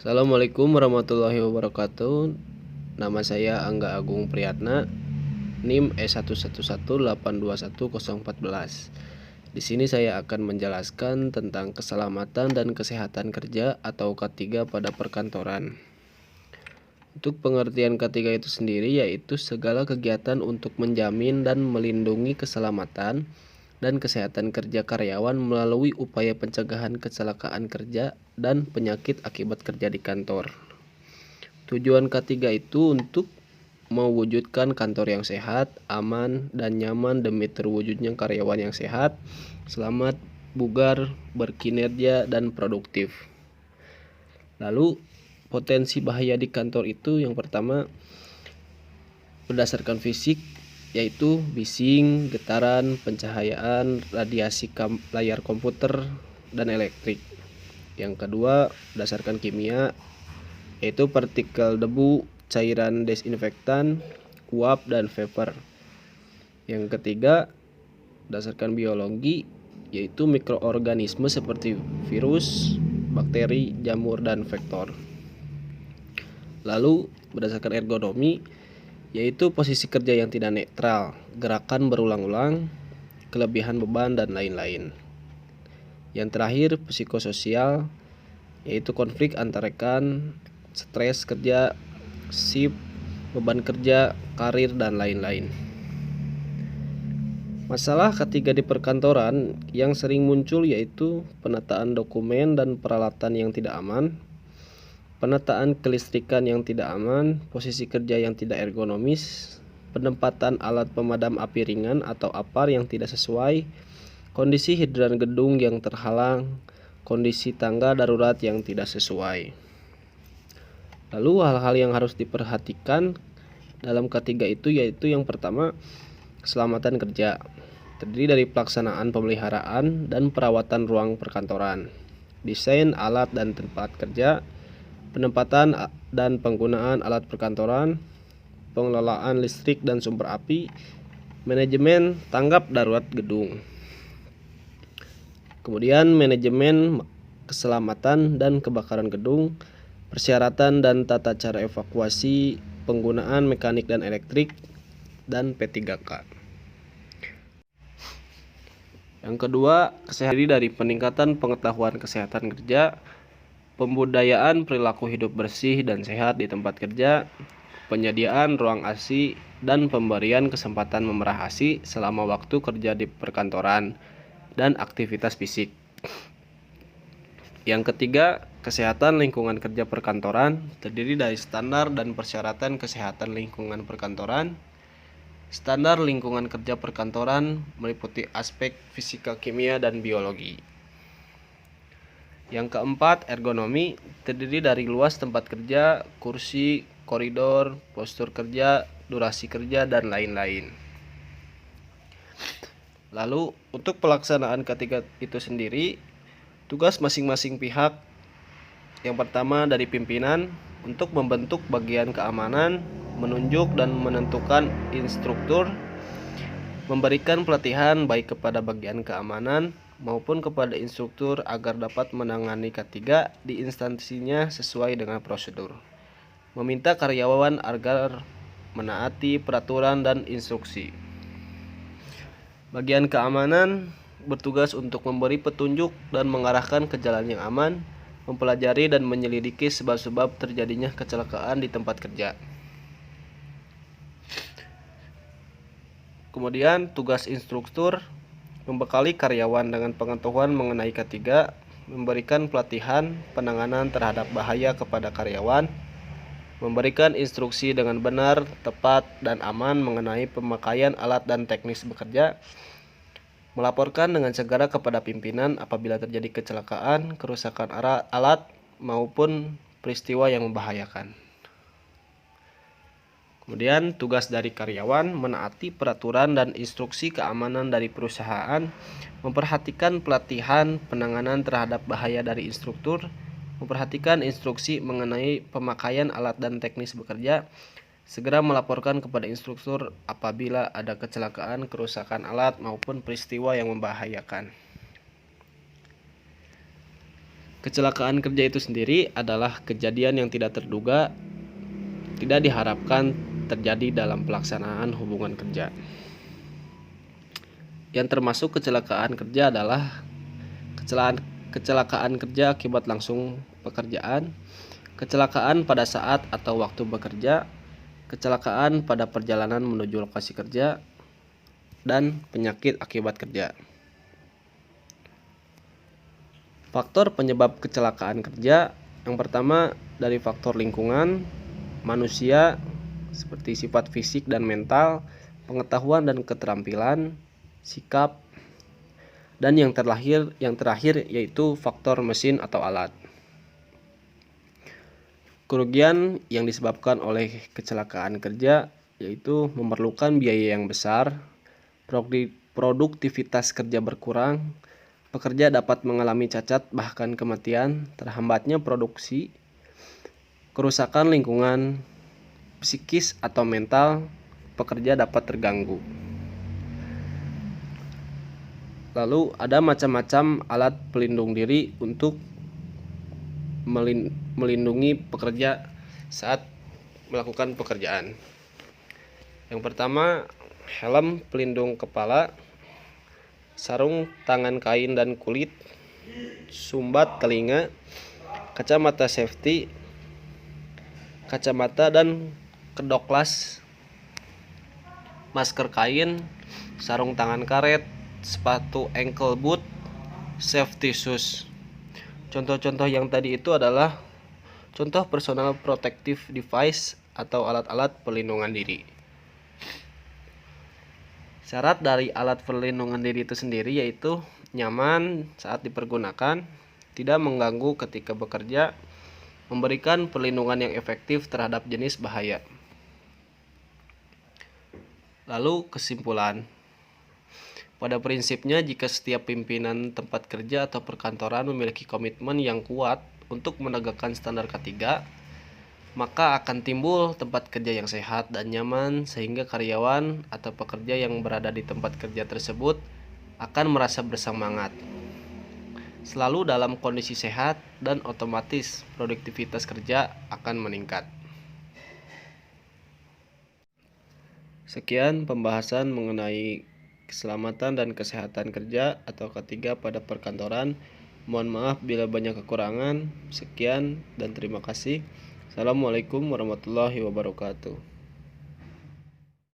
Assalamualaikum warahmatullahi wabarakatuh. Nama saya Angga Agung Priyatna, NIM E111821014. Di sini saya akan menjelaskan tentang keselamatan dan kesehatan kerja atau K3 pada perkantoran. Untuk pengertian K3 itu sendiri yaitu segala kegiatan untuk menjamin dan melindungi keselamatan dan kesehatan kerja karyawan melalui upaya pencegahan kecelakaan kerja dan penyakit akibat kerja di kantor. Tujuan K3 itu untuk mewujudkan kantor yang sehat, aman, dan nyaman demi terwujudnya karyawan yang sehat, selamat, bugar, berkinerja, dan produktif. Lalu, potensi bahaya di kantor itu yang pertama berdasarkan fisik, yaitu bising, getaran, pencahayaan, radiasi layar komputer, dan elektrik. Yang kedua berdasarkan kimia, yaitu partikel debu, cairan desinfektan, uap, dan vapor. Yang ketiga berdasarkan biologi, yaitu mikroorganisme seperti virus, bakteri, jamur, dan vektor. Lalu berdasarkan ergonomi, yaitu posisi kerja yang tidak netral, gerakan berulang-ulang, kelebihan beban, dan lain-lain. Yang terakhir psikososial, yaitu konflik antar rekan, stres kerja, shift, beban kerja, karir, dan lain-lain. Masalah ketiga di perkantoran yang sering muncul yaitu penataan dokumen dan peralatan yang tidak aman, penataan kelistrikan yang tidak aman, posisi kerja yang tidak ergonomis, penempatan alat pemadam api ringan atau APAR yang tidak sesuai, kondisi hidran gedung yang terhalang, kondisi tangga darurat yang tidak sesuai. Lalu hal-hal yang harus diperhatikan dalam K3 itu yaitu yang pertama, keselamatan kerja. Terdiri dari pelaksanaan pemeliharaan dan perawatan ruang perkantoran, desain alat dan tempat kerja, penempatan dan penggunaan alat perkantoran, pengelolaan listrik dan sumber api, manajemen tanggap darurat gedung. Kemudian manajemen keselamatan dan kebakaran gedung, persyaratan dan tata cara evakuasi, penggunaan mekanik dan elektrik, dan P3K. Yang kedua, kesehatan dari peningkatan pengetahuan kesehatan kerja, pembudayaan perilaku hidup bersih dan sehat di tempat kerja, penyediaan ruang ASI, dan pemberian kesempatan memerah ASI selama waktu kerja di perkantoran, dan aktivitas fisik. Yang ketiga, kesehatan lingkungan kerja perkantoran terdiri dari standar dan persyaratan kesehatan lingkungan perkantoran. Standar lingkungan kerja perkantoran meliputi aspek fisika, kimia, dan biologi. Yang keempat, ergonomi terdiri dari luas tempat kerja, kursi, koridor, postur kerja, durasi kerja, dan lain-lain. Lalu, untuk pelaksanaan K3 itu sendiri, tugas masing-masing pihak yang pertama dari pimpinan untuk membentuk bagian keamanan, menunjuk dan menentukan instruktur, memberikan pelatihan baik kepada bagian keamanan maupun kepada instruktur agar dapat menangani K3 di instansinya sesuai dengan prosedur. Meminta karyawan agar menaati peraturan dan instruksi. Bagian keamanan bertugas untuk memberi petunjuk dan mengarahkan ke jalan yang aman, mempelajari dan menyelidiki sebab-sebab terjadinya kecelakaan di tempat kerja. Kemudian tugas instruktur membekali karyawan dengan pengetahuan mengenai K3, memberikan pelatihan penanganan terhadap bahaya kepada karyawan, memberikan instruksi dengan benar, tepat, dan aman mengenai pemakaian alat dan teknis bekerja, melaporkan dengan segera kepada pimpinan apabila terjadi kecelakaan, kerusakan alat, maupun peristiwa yang membahayakan. Kemudian tugas dari karyawan menaati peraturan dan instruksi keamanan dari perusahaan, memperhatikan pelatihan penanganan terhadap bahaya dari instruktur, memperhatikan instruksi mengenai pemakaian alat dan teknis bekerja, segera melaporkan kepada instruktur apabila ada kecelakaan, kerusakan alat, maupun peristiwa yang membahayakan. Kecelakaan kerja itu sendiri adalah kejadian yang tidak terduga, tidak diharapkan terjadi dalam pelaksanaan hubungan kerja. Yang termasuk kecelakaan kerja adalah kecelakaan kerja akibat langsung pekerjaan, kecelakaan pada saat atau waktu bekerja, kecelakaan pada perjalanan menuju lokasi kerja, dan penyakit akibat kerja. Faktor penyebab kecelakaan kerja yang pertama dari faktor lingkungan, manusia seperti sifat fisik dan mental, pengetahuan dan keterampilan, sikap, dan yang terakhir yaitu faktor mesin atau alat. Kerugian yang disebabkan oleh kecelakaan kerja yaitu memerlukan biaya yang besar, produktivitas kerja berkurang, pekerja dapat mengalami cacat bahkan kematian, terhambatnya produksi, kerusakan lingkungan, psikis atau mental, pekerja dapat terganggu. Lalu ada macam-macam alat pelindung diri untuk melindungi pekerja saat melakukan pekerjaan. Yang pertama, helm pelindung kepala, sarung tangan kain dan kulit, sumbat telinga, kacamata safety, kacamata dan kedok las, masker kain, sarung tangan karet, sepatu ankle boot, safety shoes. Contoh-contoh yang tadi itu adalah contoh personal protective device atau alat-alat perlindungan diri. Syarat dari alat perlindungan diri itu sendiri yaitu nyaman saat dipergunakan, tidak mengganggu ketika bekerja, memberikan perlindungan yang efektif terhadap jenis bahaya. Lalu kesimpulan. Pada prinsipnya jika setiap pimpinan tempat kerja atau perkantoran memiliki komitmen yang kuat untuk menegakkan standar K3, maka akan timbul tempat kerja yang sehat dan nyaman sehingga karyawan atau pekerja yang berada di tempat kerja tersebut akan merasa bersemangat, selalu dalam kondisi sehat dan otomatis produktivitas kerja akan meningkat. Sekian pembahasan mengenai keselamatan dan kesehatan kerja atau K3 pada perkantoran. Mohon maaf bila banyak kekurangan. Sekian dan terima kasih. Assalamualaikum warahmatullahi wabarakatuh.